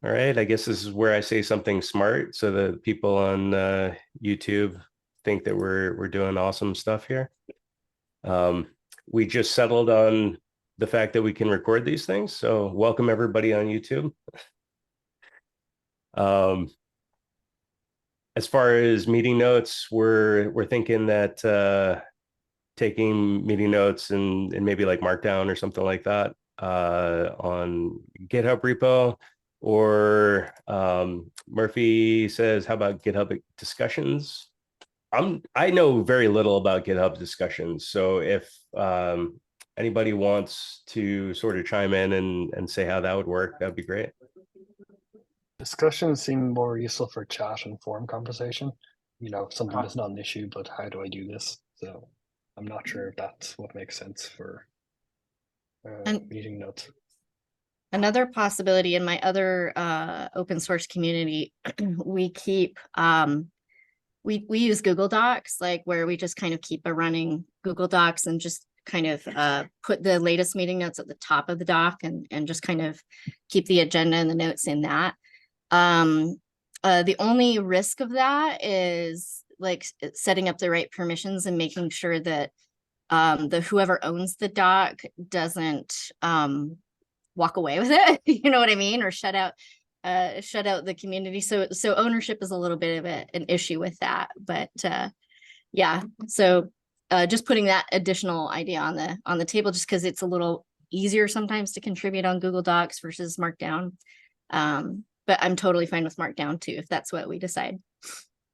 All right, I guess this is where I say something smart so that people on YouTube think that we're doing awesome stuff here. Um, we just settled on the fact that we can record these things, so welcome everybody on YouTube. Um, as far as meeting notes, we're thinking that taking meeting notes and maybe like Markdown or something like that on GitHub repo. Or Murphy says, how about GitHub discussions? I know very little about GitHub discussions, so if anybody wants to sort of chime in and say how that would work, that'd be great. Discussions seem more useful for chat and forum conversation. Something that's not an issue, but how do I do this? So I'm not sure if that's what makes sense for And meeting notes. another possibility in my other open source community, we keep we use Google Docs, like where we just kind of keep a running Google Docs and just kind of put the latest meeting notes at the top of the doc and just kind of keep the agenda and the notes in that. The only risk of that is like setting up the right permissions and making sure that the whoever owns the doc doesn't walk away with it. You know what I mean? Or shut out the community. So ownership is a little bit of an issue with that. But yeah, so just putting that additional idea on the table, just because it's a little easier sometimes to contribute on Google Docs versus Markdown. But I'm totally fine with Markdown too, if that's what we decide.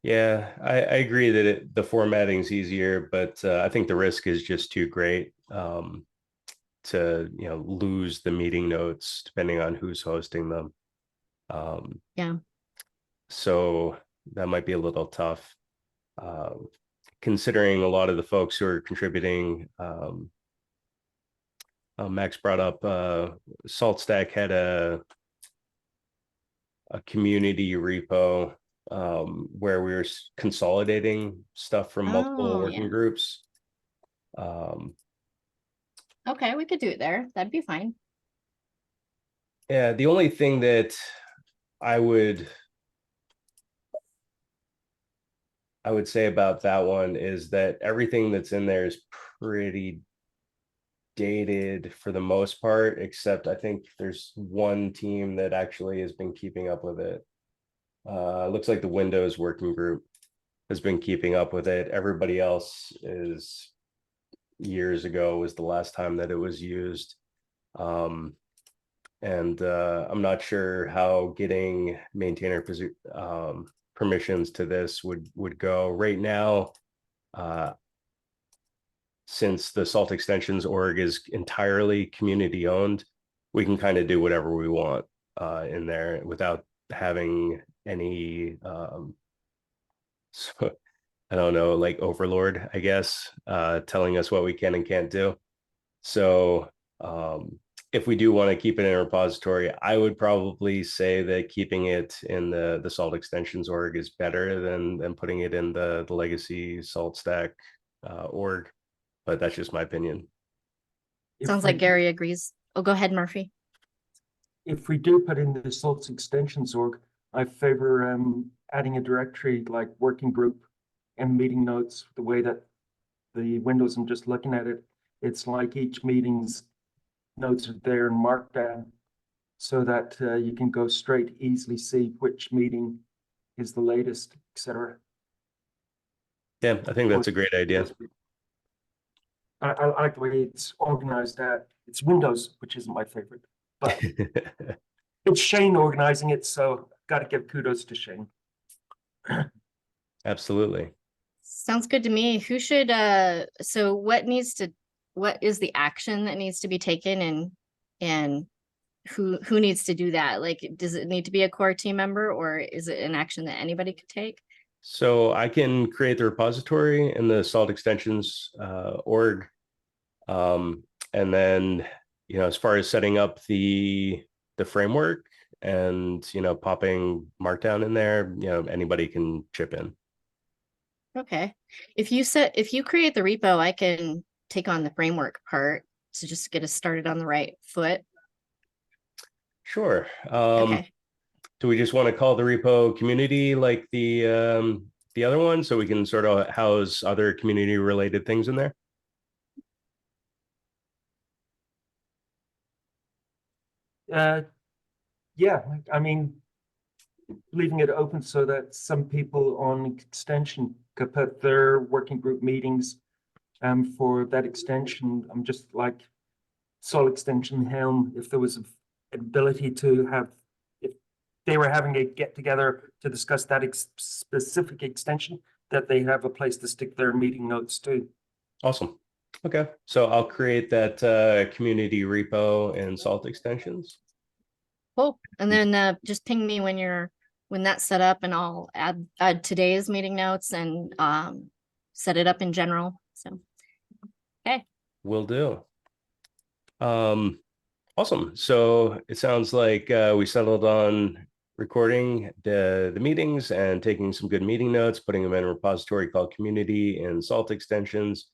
Yeah, I agree that the formatting is easier, but I think the risk is just too great to lose the meeting notes depending on who's hosting them. Yeah. So that might be a little tough, considering a lot of the folks who are contributing. Max brought up SaltStack had a community repo where we were consolidating stuff from multiple Oh, working yeah. groups. Okay, we could do it there. That'd be fine. Yeah, the only thing that I would say about that one is that everything that's in there is pretty dated for the most part, except I think there's one team that actually has been keeping up with it. Looks like the Windows working group has been keeping up with it. Everybody else is years ago was the last time that it was used. And I'm not sure how getting maintainer permissions to this would go right now. Since the Salt Extensions org is entirely community owned, we can kind of do whatever we want in there without having any so, I don't know, like overlord, I guess, telling us what we can and can't do. So if we do want to keep it in a repository, I would probably say that keeping it in the Salt Extensions org is better than putting it in the legacy Salt Stack org. But that's just my opinion. Sounds like Gary agrees. Oh, go ahead, Murphy. If we do put in the Salts extensions org, I favor adding a directory like working group and meeting notes. The way that the Windows, I'm just looking at it, it's like each meeting's notes are there in Markdown, so that you can go straight, easily see which meeting is the latest, etc. Yeah, I think that's a great idea. I like the way it's organized. It's Windows, which isn't my favorite, but it's Shane organizing it, so got to give kudos to Shane. Absolutely. Sounds good to me. Who should so what is the action that needs to be taken and who needs to do that? Like, does it need to be a core team member or is it an action that anybody could take? So I can create the repository in the Salt Extensions org. And then, as far as setting up the framework and, popping Markdown in there, anybody can chip in. Okay. If you create the repo, I can take on the framework part to just get us started on the right foot. Sure. Okay. Do we just want to call the repo community like the other one, so we can sort of house other community related things in there? Yeah, I mean, leaving it open so that some people on extension could put their working group meetings for that extension. I'm just like Sol extension Helm, if there was an ability to have, if they were having a get together to discuss that specific extension, that they have a place to stick their meeting notes to. Awesome. Okay, so I'll create that community repo in Salt extensions. Cool. And then just ping me when that's set up, and I'll add today's meeting notes and set it up in general. So okay. Will do. Awesome. So it sounds like we settled on recording the meetings and taking some good meeting notes, putting them in a repository called community and Salt extensions.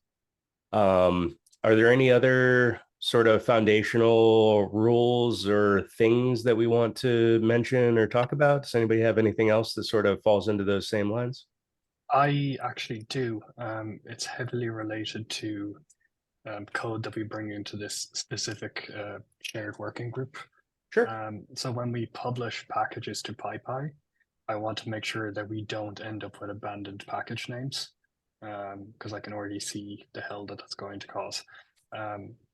Are there any other sort of foundational rules or things that we want to mention or talk about? Does anybody have anything else that sort of falls into those same lines? I actually do. It's heavily related to code that we bring into this specific shared working group. Sure. So when we publish packages to PyPy, I want to make sure that we don't end up with abandoned package names, because I can already see the hell that that's going to cause.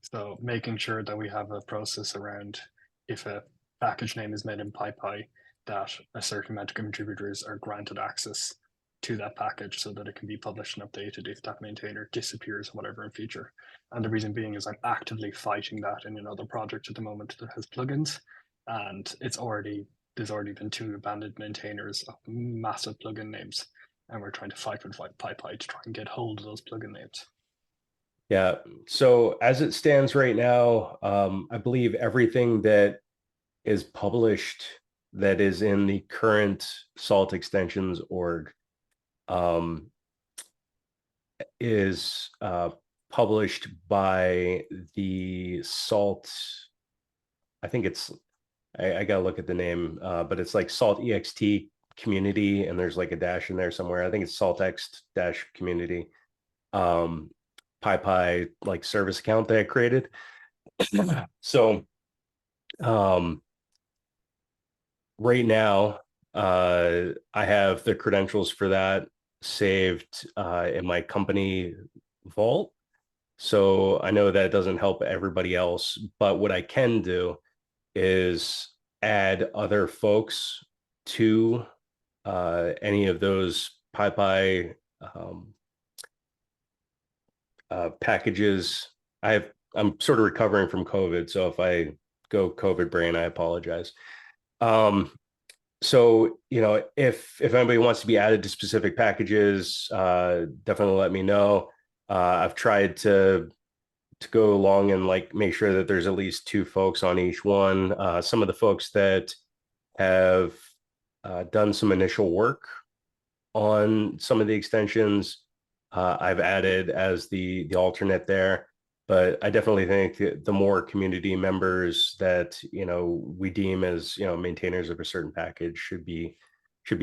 So making sure that we have a process around, if a package name is made in PyPy, that a certain amount of contributors are granted access to that package so that it can be published and updated if that maintainer disappears or whatever in future. And the reason being is I'm actively fighting that in another project at the moment that has plugins, and there's already been 2 abandoned maintainers of massive plugin names, and we're trying to fight with PyPy to try and get hold of those plugin names. Yeah. So as it stands right now, I believe everything that is published that is in the current Salt extensions org is published by the Salt. I think it's, I gotta look at the name, but it's like Salt EXT community, and there's like a dash in there somewhere. I think it's saltx dash community. PyPy like service account that I created. So right now, I have the credentials for that saved in my company vault. So I know that doesn't help everybody else, but what I can do is add other folks to any of those PyPy packages. I'm sort of recovering from COVID, so if I go COVID brain, I apologize. So if anybody wants to be added to specific packages, definitely let me know. I've tried to go along and like make sure that there's at least 2 folks on each one. Some of the folks that have done some initial work on some of the extensions, I've added as the alternate there. But I definitely think that the more community members that we deem as maintainers of a certain package should be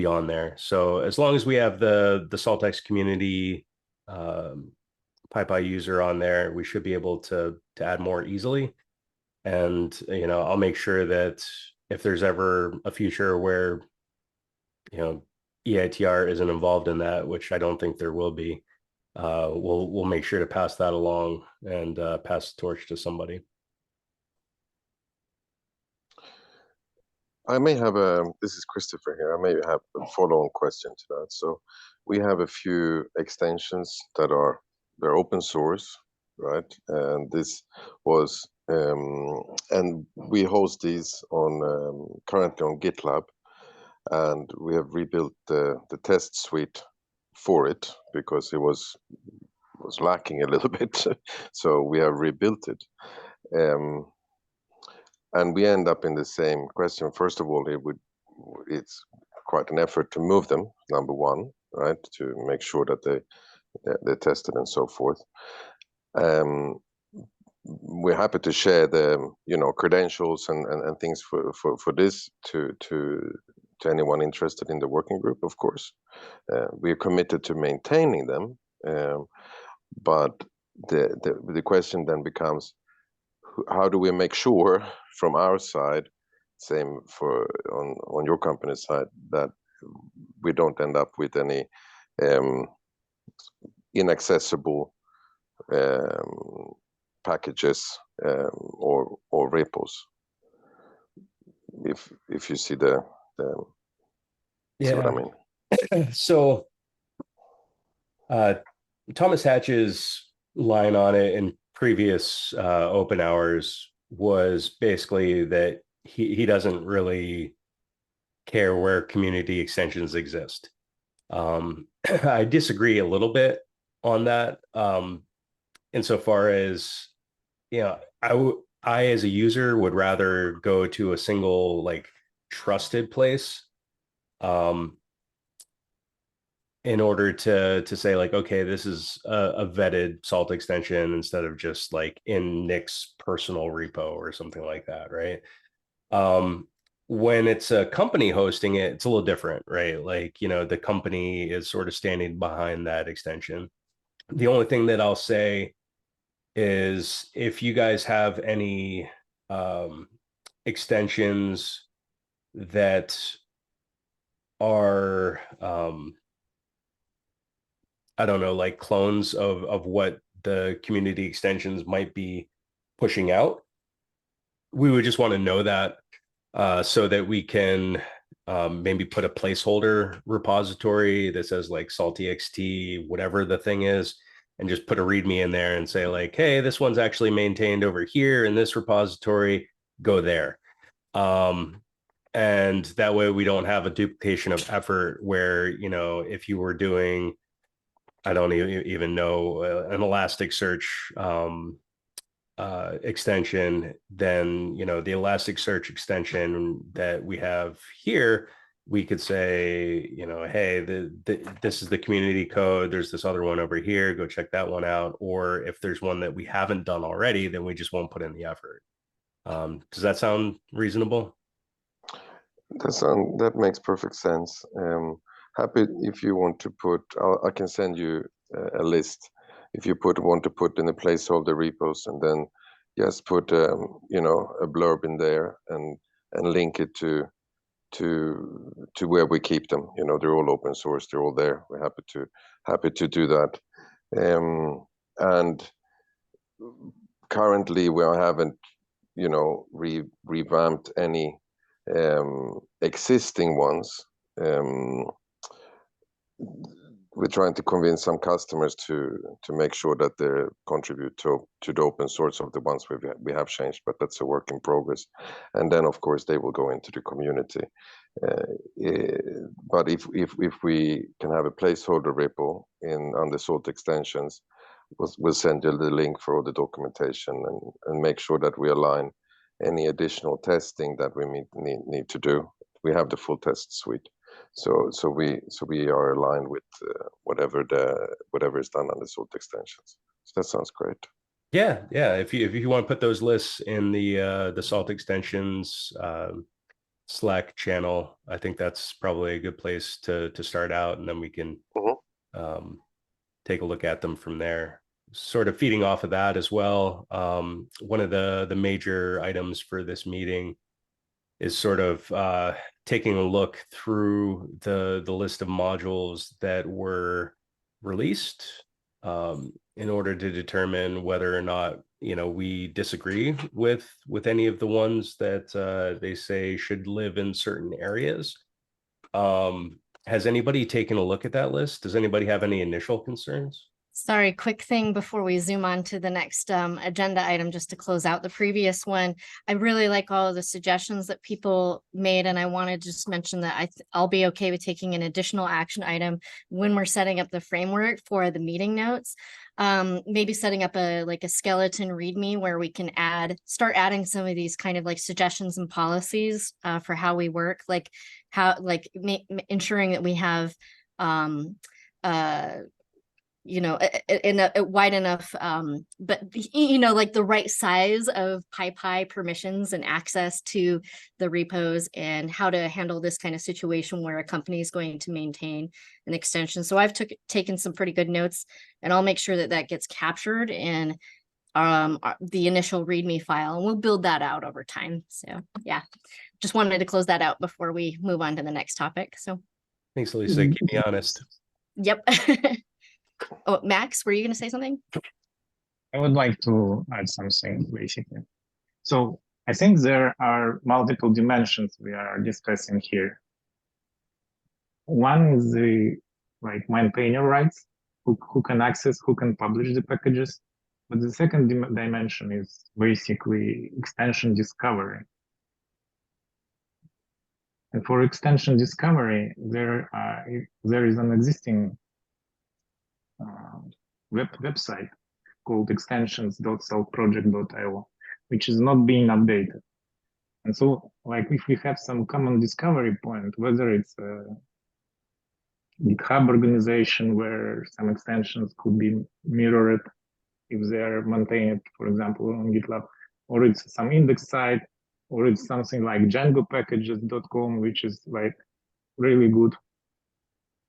on there. So as long as we have the Saltex community PyPy user on there, we should be able to add more easily. And I'll make sure that if there's ever a future where EITR isn't involved in that, which I don't think there will be, we'll make sure to pass that along and pass the torch to somebody. I may have this is Christopher here. I may have a follow-on question to that. So we have a few extensions that they're open source, right? And this was, and we host these on currently on GitLab, and we have rebuilt the test suite for it because it was lacking a little bit. So we have rebuilt it. And we end up in the same question. First of all, it's quite an effort to move them, number one, right? To make sure that they're tested and so forth. We're happy to share the credentials and things for this to to anyone interested in the working group, of course. We are committed to maintaining them, but the question then becomes, how do we make sure from our side, same for on your company side, that we don't end up with any inaccessible packages or repos, if you see the see what I mean. So Thomas Hatch's line on it in previous open hours was basically that he doesn't really care where community extensions exist. I disagree a little bit on that, insofar as, you know, I as a user would rather go to a single like trusted place in order to say like, okay, this is a vetted salt extension instead of just like in Nick's personal repo or something like that, right? When it's a company hosting it, it's a little different, right? Like, you know, the company is sort of standing behind that extension. The only thing that I'll say is if you guys have any extensions that are I don't know, like clones of what the community extensions might be pushing out, we would just want to know that so that we can maybe put a placeholder repository that says like saltxt, whatever the thing is, and just put a README in there and say like, hey, this one's actually maintained over here in this repository, go there. And that way we don't have a duplication of effort where, you know, if you were doing, I don't even know, an Elasticsearch extension, then, you know, the Elasticsearch extension that we have here, we could say, you know, hey, this is the community code. There's this other one over here. Go check that one out. Or if there's one that we haven't done already, then we just won't put in the effort. Does that sound reasonable? That makes perfect sense. Happy if you want to put, I can send you a list if you want to put in a placeholder repos, and then just put you know, a blurb in there and link it to where we keep them. You know, they're all open source, they're all there. We're happy to do that. And currently we haven't, you know, revamped any existing ones. We're trying to convince some customers to make sure that they contribute to the open source of the ones we have changed, but that's a work in progress. And then of course they will go into the community. But if we can have a placeholder repo on the salt extensions, we'll send you the link for all the documentation and make sure that we align any additional testing that we need to do. We have the full test suite. So we are aligned with whatever is done on the salt extensions. So that sounds great. Yeah. If you want to put those lists in the salt extensions Slack channel, I think that's probably a good place to start out, and then we can take a look at them from there. Sort of feeding off of that as well. One of the major items for this meeting is sort of taking a look through the list of modules that were released in order to determine whether or not, you know, we disagree with any of the ones that they say should live in certain areas. Has anybody taken a look at that list? Does anybody have any initial concerns? Sorry, quick thing before we zoom on to the next agenda item, just to close out the previous one. I really like all of the suggestions that people made, and I want to just mention that I'll be okay with taking an additional action item when we're setting up the framework for the meeting notes. Maybe setting up a skeleton README where we can start adding some of these kind of like suggestions and policies for how we work, like how ensuring that we have you know, in a wide enough, but you know, like the right size of PyPy permissions and access to the repos, and how to handle this kind of situation where a company is going to maintain an extension. So I've taken some pretty good notes, and I'll make sure that that gets captured in the initial README file, and we'll build that out over time. So yeah, just wanted to close that out before we move on to the next topic. So Thanks, Lisa. Keep me honest. yep. Oh, Max, were you going to say something? I would like to add something basically. So I think there are multiple dimensions we are discussing here. One is the like maintainer rights, who can access, who can publish the packages. But the second dimension is basically extension discovery. And for extension discovery, there is an existing website called extensions.selfproject.io, which is not being updated. And so, like, if we have some common discovery point, whether it's a GitHub organization where some extensions could be mirrored if they are maintained, for example, on GitLab, or it's some index site, or it's something like djangopackages.com, which is like really good.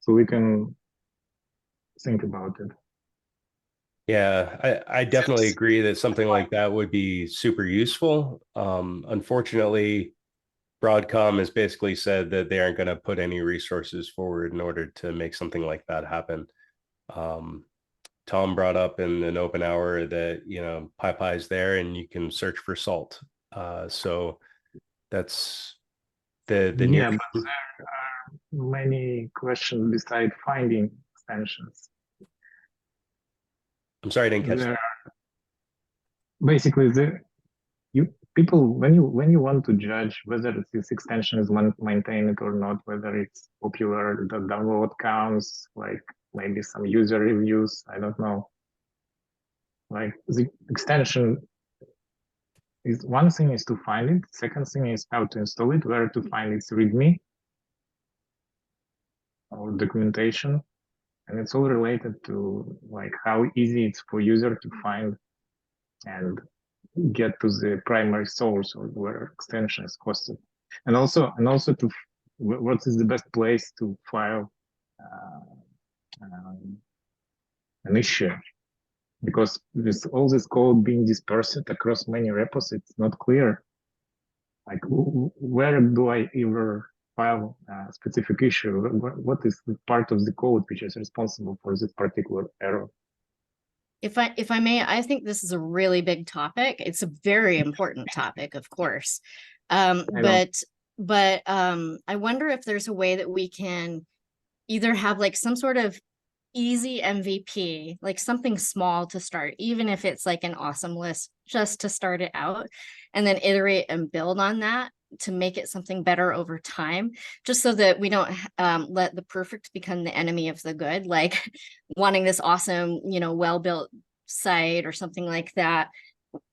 So we can think about it. Yeah, I definitely agree that something like that would be super useful. Unfortunately, Broadcom has basically said that they aren't going to put any resources forward in order to make something like that happen. Tom brought up in an open hour that, you know, PyPy is there and you can search for salt. So that's the Yeah, but there are many questions beside finding extensions. I'm sorry, I didn't catch that. Basically, people when you want to judge whether this extension is maintained or not, whether it's popular, the download counts, like maybe some user reviews, I don't know. Like the extension is one thing is to find it. Second thing is how to install it, where to find its README or documentation, and it's all related to like how easy it's for user to find and get to the primary source or where extension is hosted, and also to what is the best place to file an issue, because with all this code being dispersed across many repos, it's not clear like where do I ever file a specific issue, what is the part of the code which is responsible for this particular error. If I may, I think this is a really big topic. It's a very important topic, of course. But I wonder if there's a way that we can either have like some sort of easy MVP, like something small to start, even if it's like an awesome list, just to start it out, and then iterate and build on that to make it something better over time, just so that we don't let the perfect become the enemy of the good, like wanting this awesome, you know, well-built site or something like that.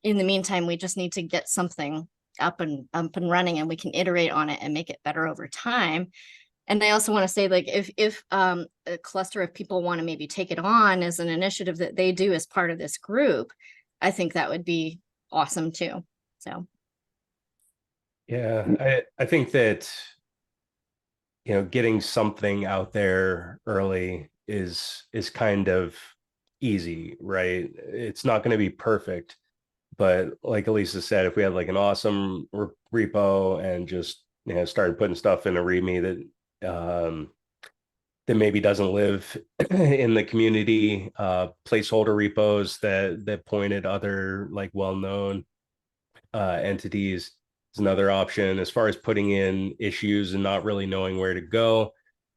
In the meantime, we just need to get something up and running, and we can iterate on it and make it better over time. And I also want to say, like, if a cluster of people want to maybe take it on as an initiative that they do as part of this group, I think that would be awesome too. So Yeah, I think that, you know, getting something out there early is kind of easy, right? It's not going to be perfect, but like Elisa said, if we had like an awesome repo and just, you know, started putting stuff in a README that maybe doesn't live in the community, placeholder repos that point at other like well-known entities is another option. As far as putting in issues and not really knowing where to go,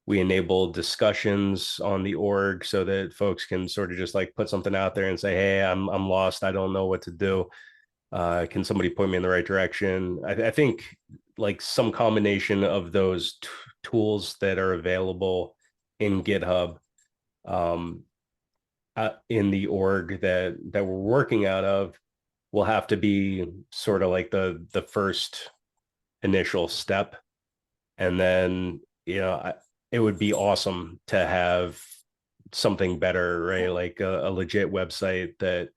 we enable discussions on the org so that folks can sort of just like put something out there and say, hey, I'm lost, I don't know what to do, can somebody point me in the right direction? I think like some combination of those tools that are available in GitHub, in the org that we're working out of, will have to be sort of like the first initial step. And then, you know, it would be awesome to have something better, right? Like a legit website that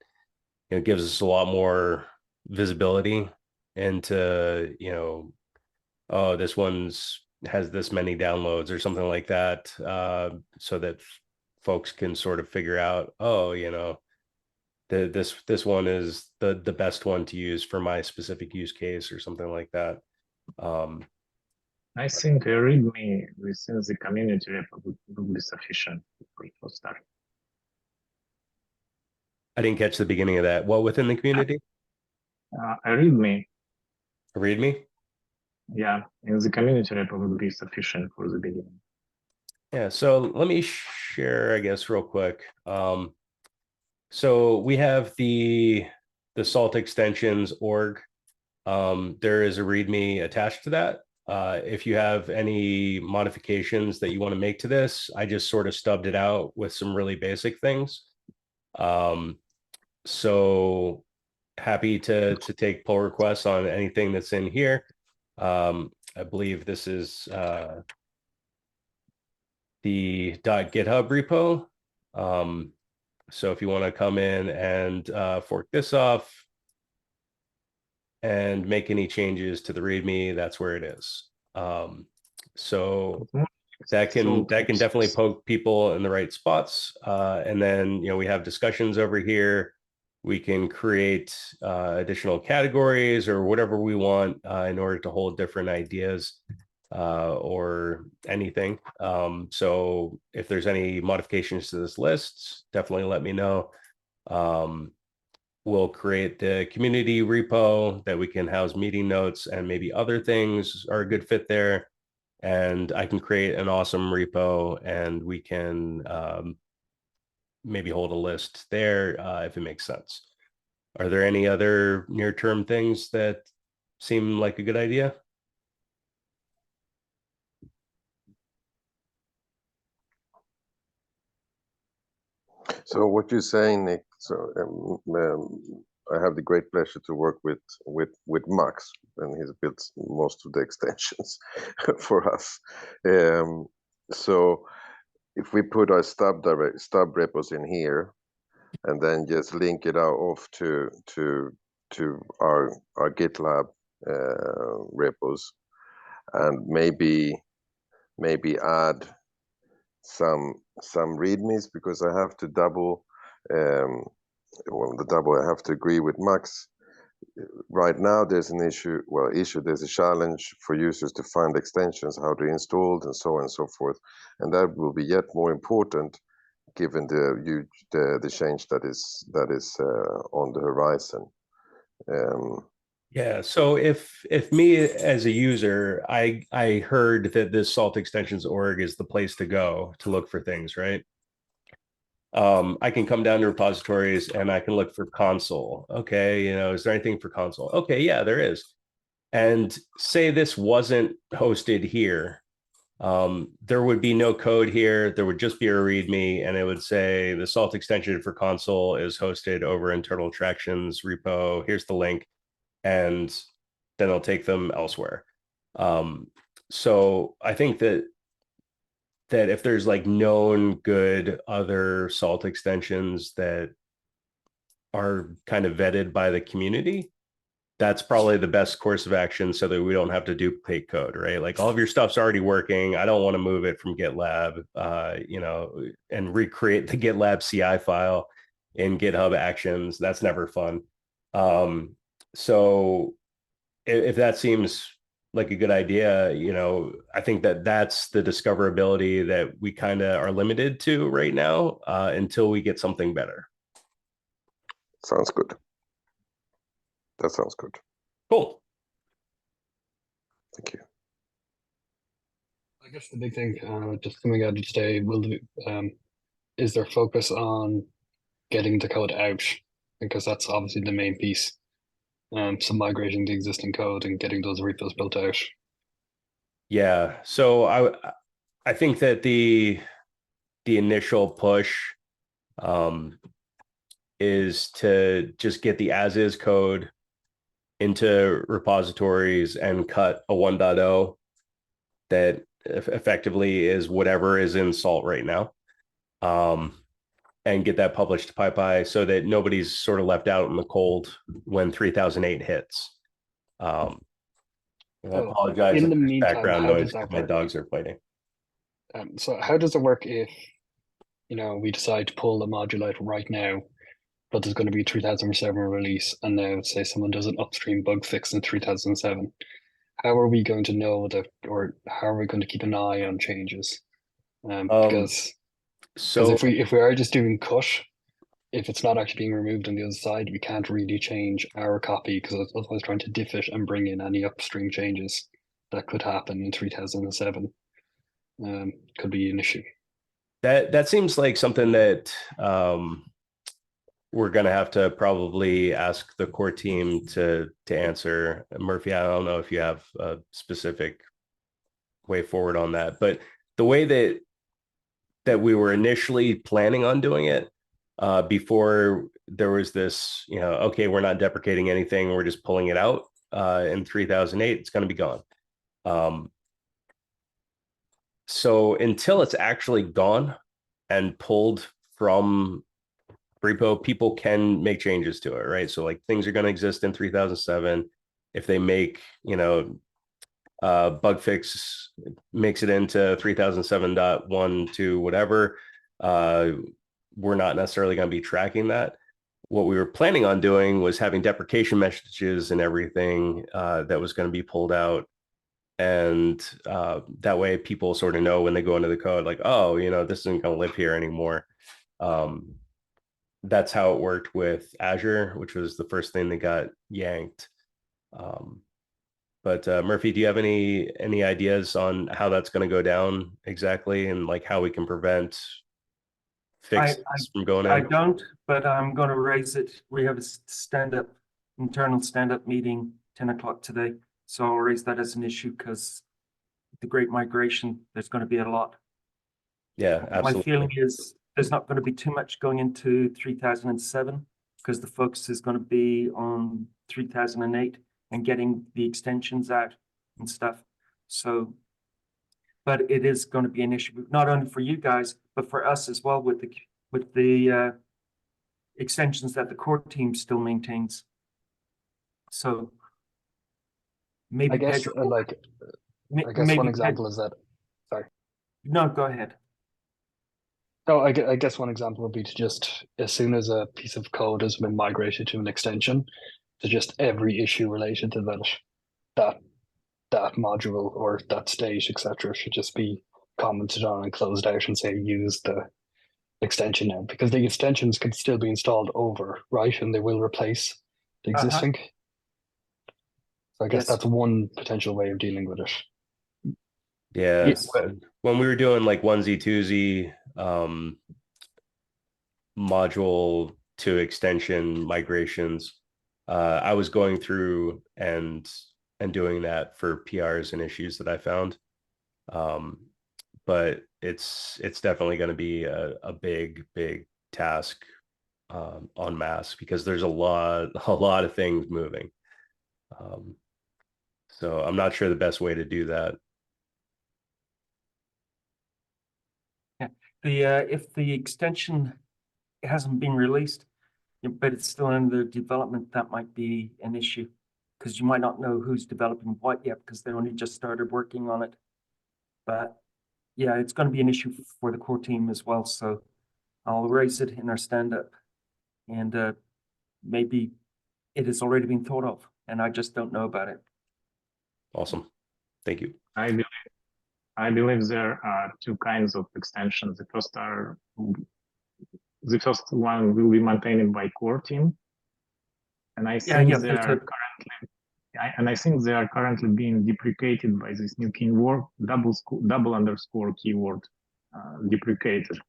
gives us a lot more visibility into, oh, this one's has this many downloads or something like that, so that folks can sort of figure out, oh, this one is the best one to use for my specific use case or something like that. I think a README within the community repo would be sufficient for start. I didn't catch the beginning of that. What within the community? A README, README? yeah, in the community repo would be sufficient for the beginning. Yeah, so let me share, I guess, real quick. So we have the salt extensions org. There is a README attached to that. If you have any modifications that you want to make to this, I just sort of stubbed it out with some really basic things. So happy to take pull requests on anything that's in here. I believe this is the .github repo. So if you want to come in and fork this off and make any changes to the README, that's where it is. So that can definitely poke people in the right spots. And then we have discussions over here. We can create additional categories or whatever we want in order to hold different ideas or anything. So if there's any modifications to this list, definitely let me know. We'll create the community repo that we can house meeting notes, and maybe other things are a good fit there. And I can create an awesome repo, and we can maybe hold a list there if it makes sense. Are there any other near-term things that seem like a good idea? So what you're saying, Nick, so I have the great pleasure to work with Max, and he's built most of the extensions for us. So if we put our stub repos in here, and then just link it out off to our GitLab repos, and maybe add some readmes, because I have to double I have to agree with Max. Right now there's an issue, there's a challenge for users to find extensions, how to install, and so on and so forth, and that will be yet more important given the change that is on the horizon. Yeah, so if me as a user, I heard that this salt extensions org is the place to go to look for things, right? I can come down to repositories and I can look for console. Okay, is there anything for console? Okay, yeah, there is. And say this wasn't hosted here, there would be no code here. There would just be a README, and it would say the salt extension for console is hosted over internal tractions repo. Here's the link, and then I'll take them elsewhere. So I think that if there's like known good other salt extensions that are kind of vetted by the community, that's probably the best course of action, so that we don't have to duplicate code, right? Like all of your stuff's already working. I don't want to move it from GitLab, and recreate the GitLab CI file in GitHub Actions. That's never fun. So if that seems like a good idea, I think that that's the discoverability that we kind of are limited to right now until we get something better. Sounds good. That sounds good. Cool. Thank you. I guess the big thing just coming out of today is there focus on getting the code out, because that's obviously the main piece. So migrating the existing code and getting those repos built out. Yeah. So I think that the initial push is to just get the as is code into repositories and cut a 1.0 that effectively is whatever is in salt right now. and get that published to PyPy so that nobody's sort of left out in the cold when 3008 hits. I So, apologize in if the there's meantime, background how noise does that because my work? dogs are fighting. So how does it work if, we decide to pull the module out right now, but there's going to be 3007 release, and now say someone does an upstream bug fix in 3007? How are we going to know that, or how are we going to keep an eye on changes? Because So if we are just doing cut, if it's not actually being removed on the other side, we can't really change our copy because otherwise trying to diff it and bring in any upstream changes that could happen in 3007 could be an issue. that seems like something that we're going to have to probably ask the core team to answer. Murphy, I don't know if you have a specific way forward on that, but the way that we were initially planning on doing it, before there was this, okay, we're not deprecating anything, we're just pulling it out in 3008, it's going to be gone. So until it's actually gone and pulled from repo, people can make changes to it, right? So like things are going to exist in 3007. If they make, bug fix makes it into 3007.1 to whatever, we're not necessarily going to be tracking that. What we were planning on doing was having deprecation messages and everything that was going to be pulled out. And that way people sort of know when they go into the code, like, oh, this isn't going to live here anymore. That's how it worked with Azure, which was the first thing that got yanked. But Murphy, do you have any ideas on how that's going to go down exactly, and like how we can prevent fixes from going in? I don't, but I'm going to raise it. We have a internal stand-up meeting 10 o'clock today. So I'll raise that as an issue because the great migration, there's going to be a lot. Yeah, absolutely. My feeling is there's not going to be too much going into 3007 because the focus is going to be on 3008 and getting the extensions out and stuff. So, but it is going to be an issue not only for you guys, but for us as well with the extensions that the core team still maintains. So maybe I guess Pedro, I guess one example is that. Sorry. No, go ahead. No, I guess one example would be to just, as soon as a piece of code has been migrated to an extension, to just every issue related to that module or that state, etc., should just be commented on and closed out and say use the extension now, because the extensions can still be installed over, right? And they will replace the existing. So I guess that's one potential way of dealing with it. Yeah. Yes. When we were doing like onesie, twosie, module to extension migrations, I was going through and doing that for PRs and issues that I found. But it's definitely going to be a big task en masse because there's a lot of things moving. So I'm not sure the best way to do that. Yeah, if the extension hasn't been released, but it's still under development, that might be an issue because you might not know who's developing what yet because they only just started working on it. But yeah, it's going to be an issue for the core team as well. So I'll raise it in our stand-up, and maybe it has already been thought of, and I just don't know about it. Awesome, thank you. I believe there are two kinds of extensions. The first one will be maintained by core team, and I think they are currently being deprecated by this new keyword, double underscore keyword deprecated.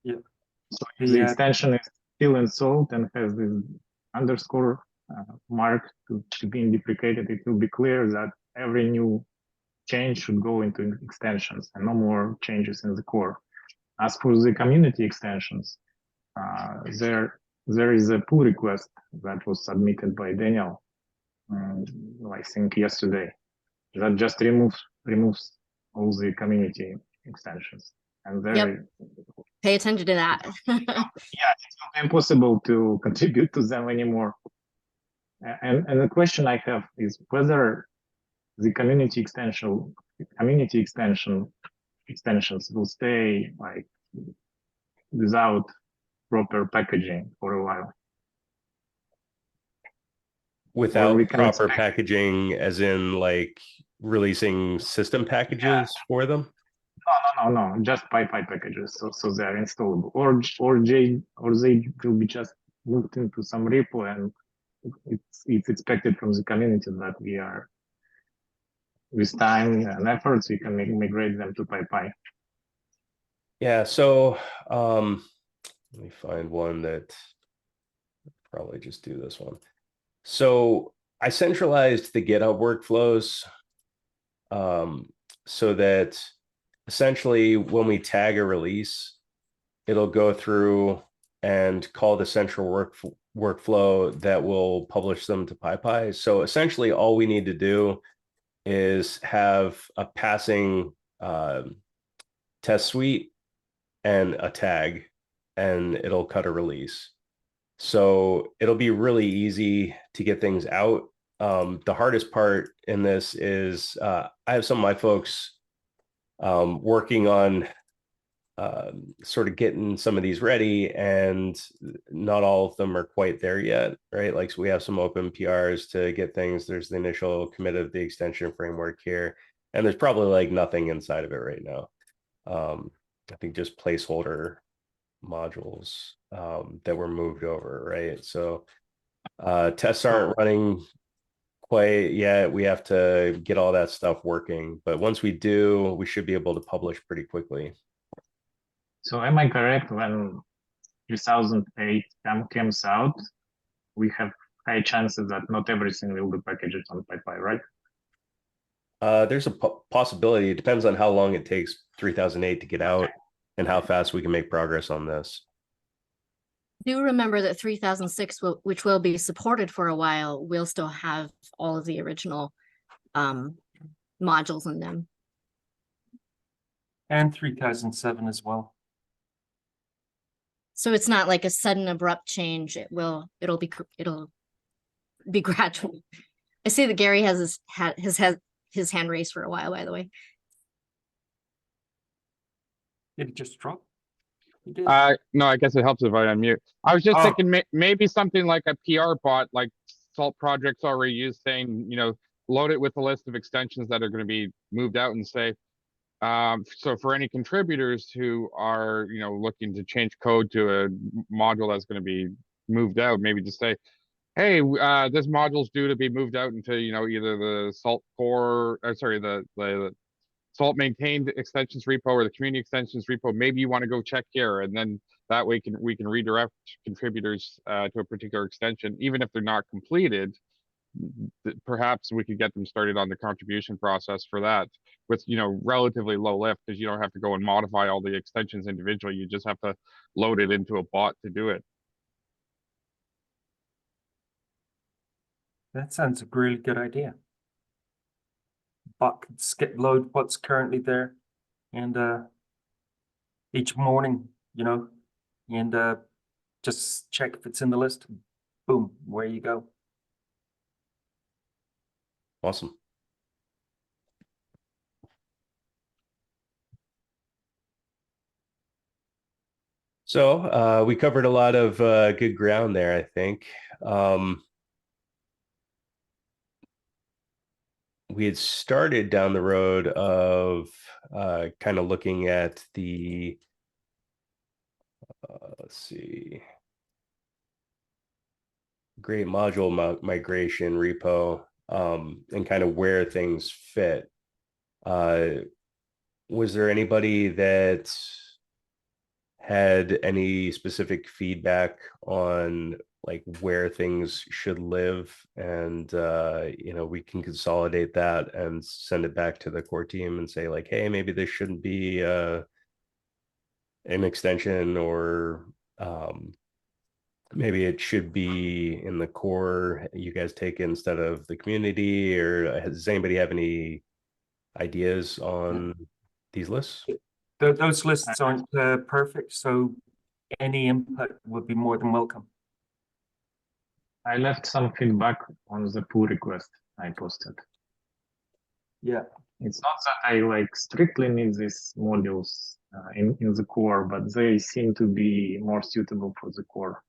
Yeah. So if the extension is still installed and has this underscore mark to being deprecated, it will be clear that every new change should go into extensions and no more changes in the core. As for the community extensions, there is a pull request that was submitted by Daniel, I think yesterday, that just removes all the community extensions. And pay attention to that. Yeah, it's not impossible to contribute to them anymore. And the question I have is whether the community extensions will stay like without proper packaging for a while. Or Without we can proper expect, packaging, as in like releasing system packages for them. no, just PyPy packages, so they are installable, or they will be just moved into some repo, and it's expected from the community that we are, with time and efforts, we can migrate them to PyPy. Yeah, so let me find one that probably just do this one. So I centralized the GitHub workflows so that essentially when we tag a release, it'll go through and call the central workflow that will publish them to PyPy. So essentially all we need to do is have a passing test suite and a tag, and it'll cut a release. So it'll be really easy to get things out. The hardest part in this is I have some of my folks working on sort of getting some of these ready, and not all of them are quite there yet, right? Like, so we have some open PRs to get things. There's the initial commit of the extension framework here, and there's probably like nothing inside of it right now. I think just placeholder modules that were moved over, right? So tests aren't running quite yet. We have to get all that stuff working, but once we do, we should be able to publish pretty quickly. So am I correct when 2008 comes out, we have high chances that not everything will be packaged on PyPy, right? There's a possibility. It depends on how long it takes 3008 to get out and how fast we can make progress on this. Do remember that 3006, which will be supported for a while, will still have all of the original modules in them. And 3007 as well. So it's not like a sudden abrupt change. It'll be gradual. I see that Gary has his hand raised for a while, by the way. Did it just drop? It did. No, I guess it helps if I unmute. I was just Oh. thinking maybe something like a PR bot, like Salt Projects already use, saying, load it with a list of extensions that are going to be moved out, and say, so for any contributors who are, looking to change code to a module that's going to be moved out, maybe just say, hey, this module's due to be moved out into, either the Salt core, the Salt maintained extensions repo or the community extensions repo. Maybe you want to go check here, and then that way we can redirect contributors to a particular extension, even if they're not completed. Perhaps we could get them started on the contribution process for that with, relatively low lift, because you don't have to go and modify all the extensions individually. You just have to load it into a bot to do it. That sounds a really good idea. Bot could skip load what's currently there, and each morning, and just check if it's in the list. Boom, where you go. Awesome. So we covered a lot of good ground there, I think. We had started down the road of kind of looking at the, let's see, great module migration repo, and kind of where things fit. Was there anybody that had any specific feedback on like where things should live, and we can consolidate that and send it back to the core team and say like, hey, maybe this shouldn't be an extension, or maybe it should be in the core you guys take it instead of the community? Or does anybody have any ideas on these lists? Those lists aren't perfect, so any input would be more than welcome. I left some feedback on the pull request I posted. Yeah. It's not that I like strictly need these modules in the core, but they seem to be more suitable for the core,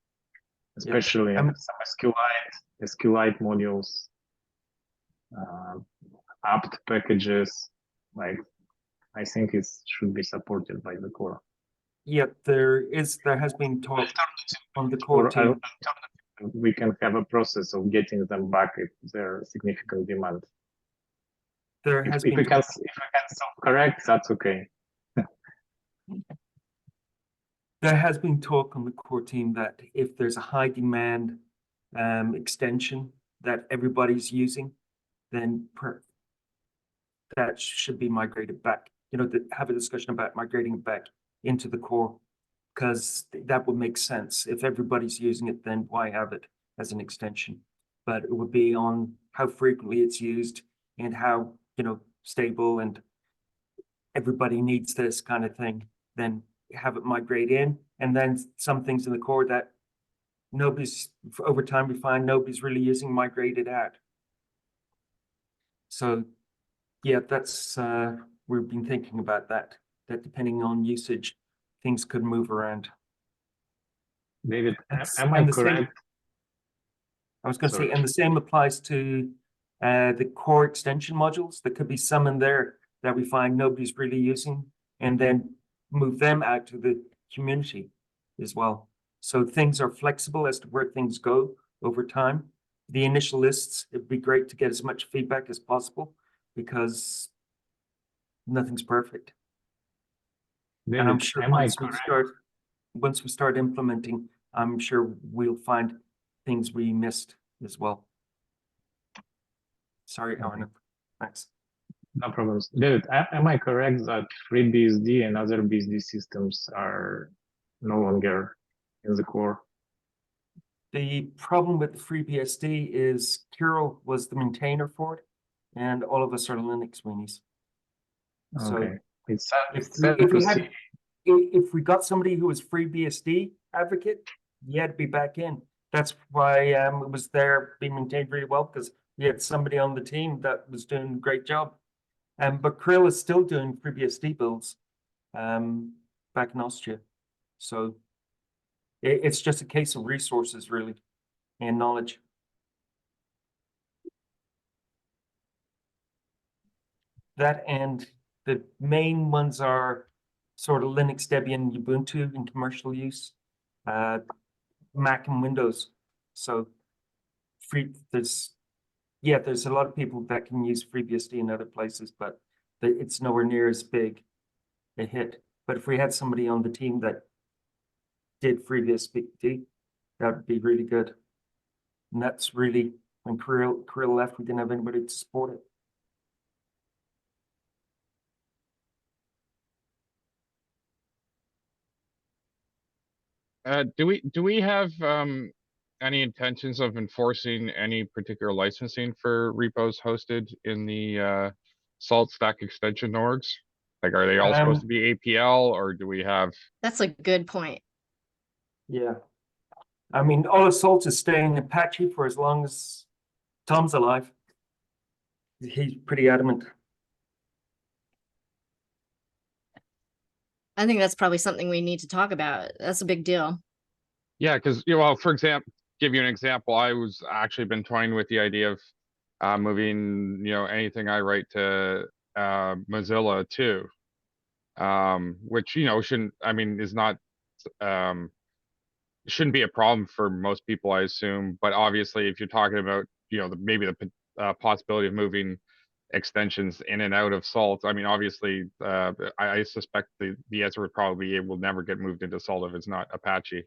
especially some SQLite modules, apt packages. Like, I think it should be supported by the core. Yeah, there has been talk on the core team. We can have a process of getting them back if they're significant demand. If we can self-correct, that's okay. There has been talk on the core team that if there's a high demand extension that everybody's using, then that should be migrated back. Have a discussion about migrating it back into the core, because that would make sense. If everybody's using it, then why have it as an extension? But it would be on how frequently it's used and how, stable and everybody needs this kind of thing. Then have it migrate in, and then some things in the core that over time we find nobody's really using, migrated out. So yeah, that's we've been thinking about that depending on usage, things could move around. David, am I correct? I was going to say, and the same applies to the core extension modules. There could be some in there that we find nobody's really using, and then move them out to the community as well. So things are flexible as to where things go over time. The initial lists, it'd be great to get as much feedback as possible, because nothing's perfect. David, and I'm sure once we start implementing, I'm sure we'll find things we missed as well. Sorry, Aaron. Thanks. No problems. David, am I correct that FreeBSD and other BSD systems are no longer in the core? The problem with the FreeBSD is Kirill was the maintainer for it, and all of us are Linux weenies. Okay. So if we got somebody who was FreeBSD advocate, you had to be back in. That's why it was there being maintained really well, because we had somebody on the team that was doing a great job. But Kirill is still doing FreeBSD builds back in Austria. So it's just a case of resources, really, and knowledge. That, and the main ones are sort of Linux, Debian, Ubuntu in commercial use, Mac and Windows. So there's a lot of people that can use FreeBSD in other places, but it's nowhere near as big a hit. But if we had somebody on the team that did FreeBSD, that would be really good. And that's really, when Kirill left, we didn't have anybody to support it. Do we have any intentions of enforcing any particular licensing for repos hosted in the Salt Stack extension orgs? Like, are they all supposed to be APL, or do we have? That's a good point. Yeah. I mean, all of Salt is staying Apache for as long as Tom's alive. He's pretty adamant. I think that's probably something we need to talk about. That's a big deal. Yeah, because well, for example, give you an example, I was actually been toying with the idea of moving, anything I write to Mozilla too, which shouldn't be a problem for most people, I assume. But obviously, if you're talking about maybe the possibility of moving extensions in and out of Salt, I mean, obviously, I suspect the answer would probably be it will never get moved into Salt if it's not Apache.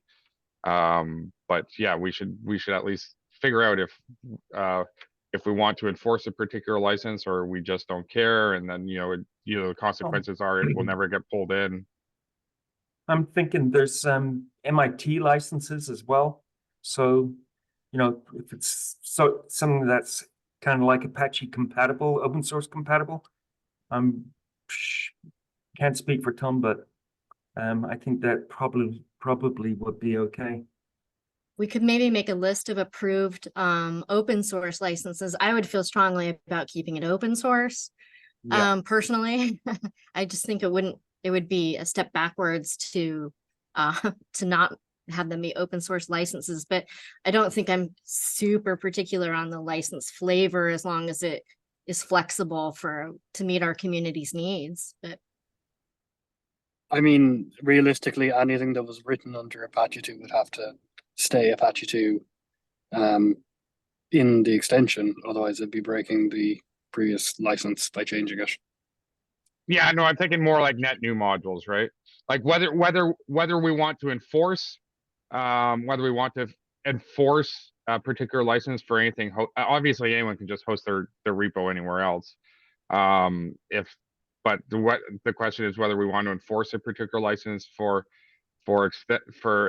But yeah, we should at least figure out if we want to enforce a particular license, or we just don't care, and then the consequences are it will never get pulled in. I'm thinking there's some MIT licenses as well. So, if it's something that's kind of like Apache compatible, open source compatible, can't speak for Tom, but I think that probably would be okay. We could maybe make a list of approved open source licenses. I would feel strongly about keeping it open source. Yeah. Personally, I just think it would be a step backwards to not have them be open source licenses, but I don't think I'm super particular on the license flavor as long as it is flexible to meet our community's needs. But I mean, realistically, anything that was written under Apache 2 would have to stay Apache 2 in the extension, otherwise it'd be breaking the previous license by changing it. Yeah, no, I'm thinking more like net new modules, right? Like whether we want to enforce, whether we want to enforce a particular license for anything. Obviously, anyone can just host their repo anywhere else. But the question is whether we want to enforce a particular license for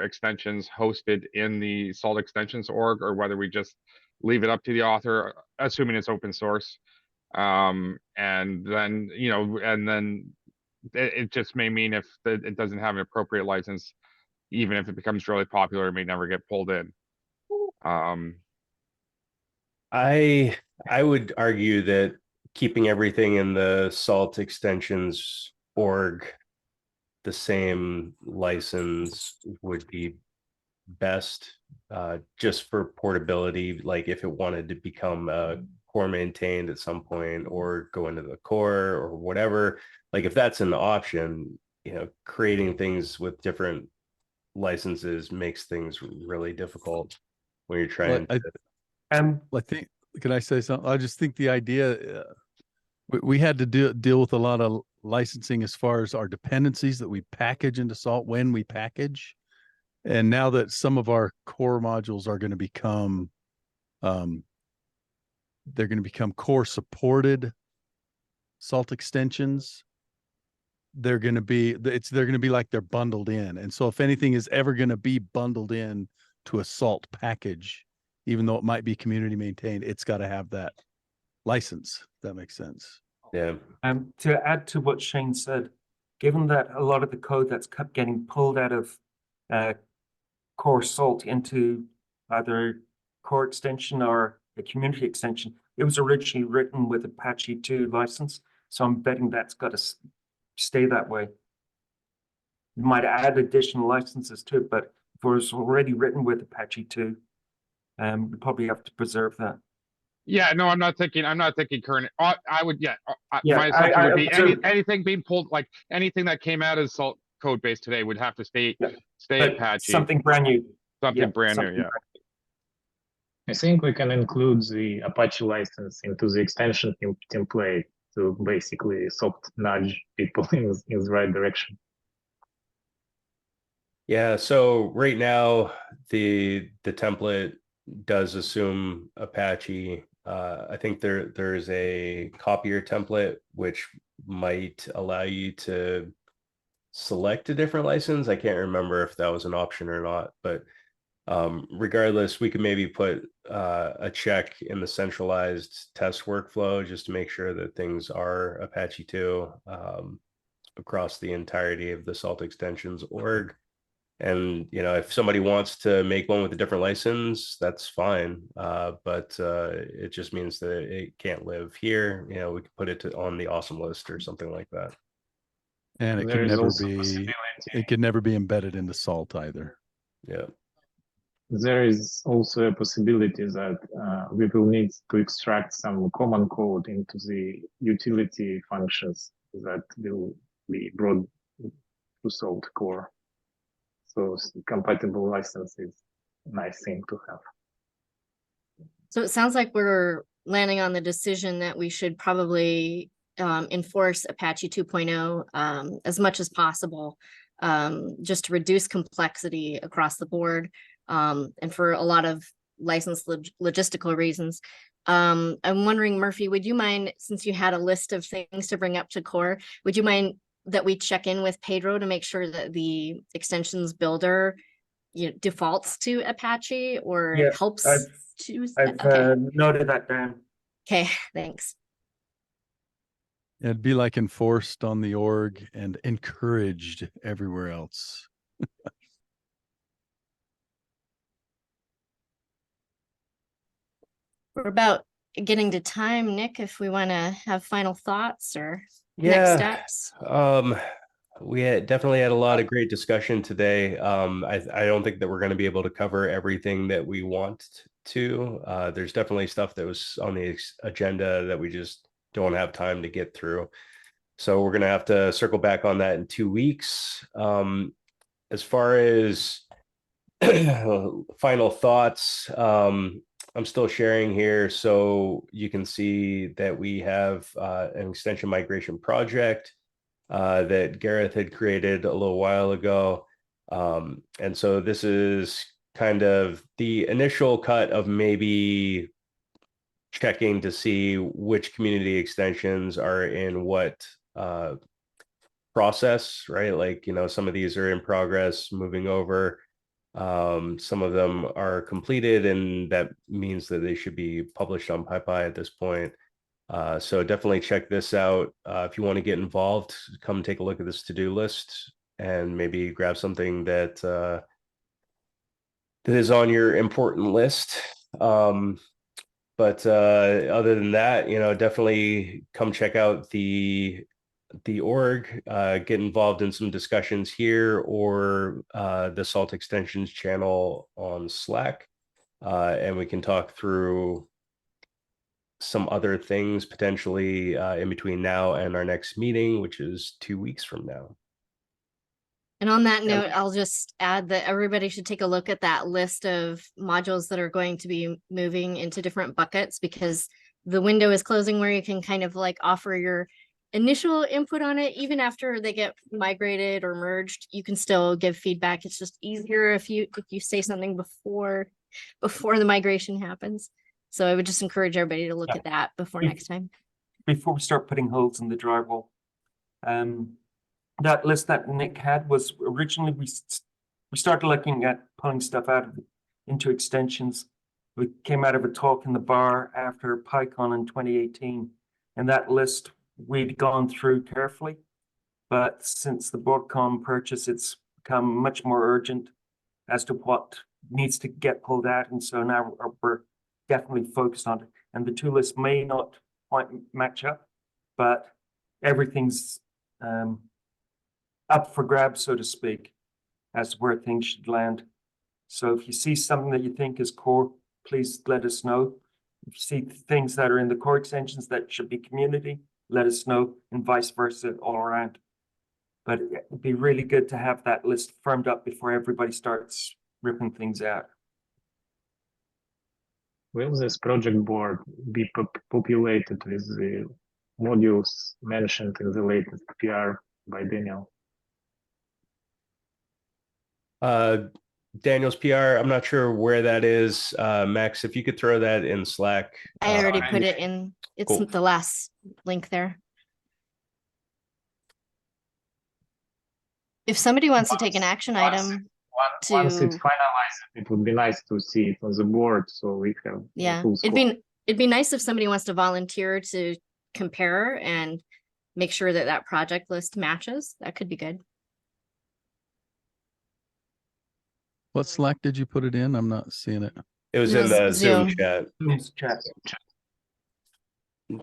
extensions hosted in the Salt extensions org, or whether we just leave it up to the author, assuming it's open source. And then, it just may mean if it doesn't have an appropriate license, even if it becomes really popular, it may never get pulled in. I would argue that keeping everything in the Salt extensions org the same license would be best, just for portability. Like if it wanted to become core maintained at some point or go into the core or whatever, like if that's an option, creating things with different licenses makes things really difficult when you're trying to. I think, can I say something? I just think the idea, we had to deal with a lot of licensing as far as our dependencies that we package into Salt when we package. And now that some of our core modules are going to become, they're going to become core supported Salt extensions, they're going to be like they're bundled in. And so if anything is ever going to be bundled in to a Salt package, even though it might be community maintained, it's got to have that license. If that makes sense. Yeah. To add to what Shane said, given that a lot of the code that's kept getting pulled out of core Salt into either core extension or a community extension, it was originally written with Apache 2 license. So I'm betting that's got to stay that way. You might add additional licenses to it, but if it was already written with Apache 2, we probably have to preserve that. Yeah, no, I'm not thinking current. I would, Yeah, my assumption would be anything being pulled, like anything that came out as Salt code base today would have to stay Apache. Something brand new. Something brand new, yeah. I think we can include the Apache license into the extension template to basically soft nudge people in the right direction. Yeah, so right now the template does assume Apache. I think there's a copier template which might allow you to select a different license. I can't remember if that was an option or not, but regardless, we could maybe put a check in the centralized test workflow just to make sure that things are Apache 2 across the entirety of the Salt extensions org. And if somebody wants to make one with a different license, that's fine. But it just means that it can't live here. We could put it on the awesome list or something like that. And it could never be embedded into Salt either. Yeah. There is also a possibility that we will need to extract some common code into the utility functions that will be brought to Salt core. So compatible license is a nice thing to have. So it sounds like we're landing on the decision that we should probably enforce Apache 2.0 as much as possible, just to reduce complexity across the board, and for a lot of license logistical reasons. I'm wondering, Murphy, would you mind, since you had a list of things to bring up to core, would you mind that we check in with Pedro to make sure that the extensions builder defaults to Apache or helps choose? I've noted that down. Okay, thanks. It'd be like enforced on the org and encouraged everywhere else. We're about getting to time, Nick, if we want to have final thoughts or next Yeah. steps. Definitely had a lot of great discussion today. I don't think that we're going to be able to cover everything that we want to. There's definitely stuff that was on the agenda that we just don't have time to get through. So we're going to have to circle back on that in 2 weeks. As far as final thoughts, I'm still sharing here so you can see that we have an extension migration project that Gareth had created a little while ago. And so this is kind of the initial cut of maybe checking to see which community extensions are in what process, right? Like, some of these are in progress, moving over. Some of them are completed, and that means that they should be published on PyPy at this point. So definitely check this out. If you want to get involved, come take a look at this to-do list and maybe grab something that that is on your important list. But other than that, definitely come check out the org, get involved in some discussions here or the Salt Extensions channel on Slack, and we can talk through some other things potentially in between now and our next meeting, which is 2 weeks from now. And on that note, I'll just add that everybody should take a look at that list of modules that are going to be moving into different buckets, because the window is closing where you can kind of like offer your initial input on it. Even after they get migrated or merged, you can still give feedback. It's just easier if you say something before the migration happens. So I would just encourage everybody to look at that before next time. Before we start putting holes in the drywall, that list that Nick had was originally we started looking at pulling stuff out of into extensions. We came out of a talk in the bar after PyCon in 2018, and that list we'd gone through carefully. But since the Broadcom purchase, it's become much more urgent as to what needs to get pulled out, and so now we're definitely focused on it. And the two lists may not quite match up, but everything's up for grabs, so to speak, as to where things should land. So if you see something that you think is core, please let us know. If you see things that are in the core extensions that should be community, let us know, and vice versa all around. But it'd be really good to have that list firmed up before everybody starts ripping things out. Will this project board be populated with the modules mentioned in the latest PR by Daniel? Daniel's PR, I'm not sure where that is. Max, if you could throw that in Slack. I already put it in. It's Cool. the last link there. If somebody wants to take an action item Once it's to, finalized, it would be nice to see it on the board, so we have yeah, full scope. it'd be nice if somebody wants to volunteer to compare and make sure that that project list matches. That could be good. What Slack did you put it in? I'm not seeing it. It was It in was the Zoom Zoom. chat. Zoom's chat.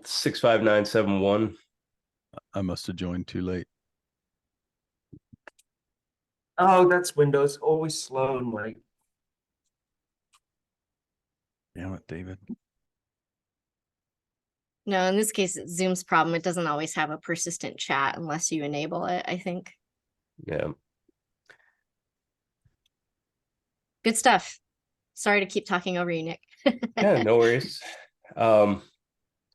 65971. I must have joined too late. Oh, that's Windows, always slow and late. Damn it, David. No, in this case, it's Zoom's problem. It doesn't always have a persistent chat unless you enable it, I think. Yeah. Good stuff. Sorry to keep talking over you, Nick. Yeah, no worries.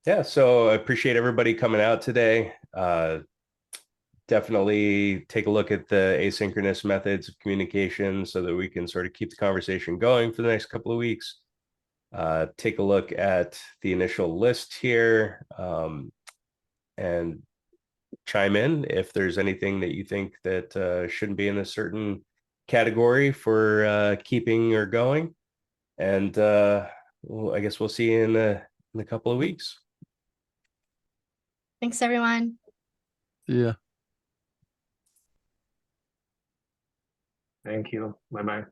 Yeah, so I appreciate everybody coming out today. Definitely take a look at the asynchronous methods of communication so that we can sort of keep the conversation going for the next couple of weeks. Take a look at the initial list here, and chime in if there's anything that you think that shouldn't be in a certain category for keeping or going. And well, I guess we'll see you in a couple of weeks. Thanks, everyone. Yeah. Thank you. Bye bye.